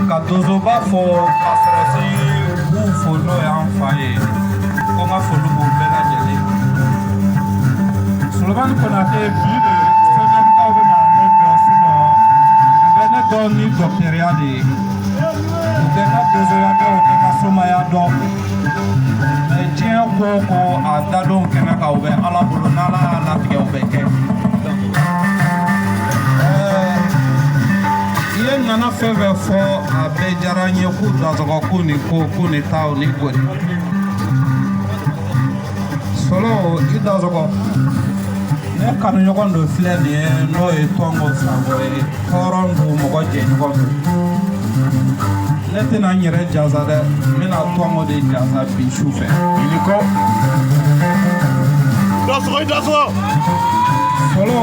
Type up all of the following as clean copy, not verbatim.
ka dozoba fo pasrasi bu fo no yan faye ko ma fo lu bela jeli Sulaiman Konate bi de sojan ka be na ne do suno be ne do ni doctoria de de na dozo ya do de na soma ya do me tien ko adalo kena ka be ala bulu na la tige o be ke nana fɛn fɔ a bɛɛ diyara n ye k'u dansɔgɔ ko ni taw ni gori sɔlɔ i dansɔgɔ ne kanuɲɔgɔn dɔ filɛ nin ye n'o ye tɔngo sago ye hɔrɔn don mɔgɔ jɛɲɔgɔn don ne tɛna n yɛrɛ jasa dɛ n bɛna tɔngo de jasa bi su fɛ ini kɔ dansɔgɔ sɔlɔ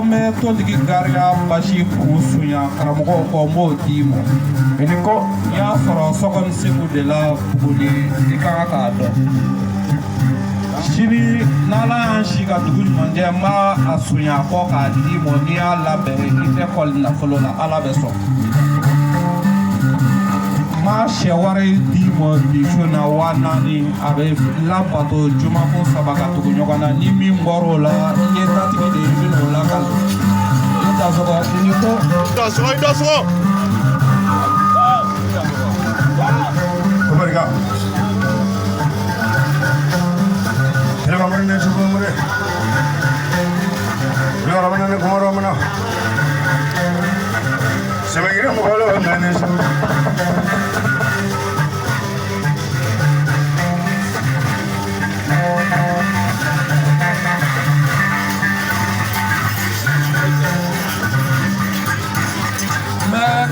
me toligi gariya basi kusunya karamɔgɔw kɔ m'o di ma ini ko n y'a sɔrɔ sɔgɔni segu de la buguni i ka kan k'a dɔn sini n'ala y'an si ka dugu ɲuman cɛ n b'a a sunya kɔ k'a di ma n'i y'a labɛn i tɛ kɔli nafolo la ala bɛ sɔn n b'a sɛ wari di ma bi su na 4,000 a bɛ labato jumakun 3 ka tugu ɲɔgɔn na ni min bɔr'o la i ye tatigi de ye i bɛn'o lakali i dansɔgɔ i ni ko dansɔgɔ Obrigado. Ele vai morrer nesse mundo. Ele vai morrer nesse mundo. Se me quiere mover lo van a nesse.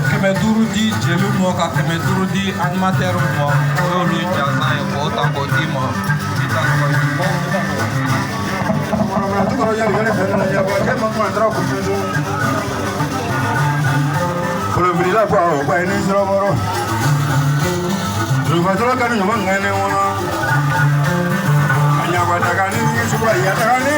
Kɛmɛ duuru di jeliw mɔ ka kɛmɛ duuru di animatɛriw mɔ o y'olu jasa ye k'o ta k'o di ma Kolobirila ko awɔ ko a ye nin sɔrɔ bɔrɔ dugufatɔla ka ni ɲuman ŋɛnɛ kɔnɔ a ɲagbataga ni sugu a yataga ni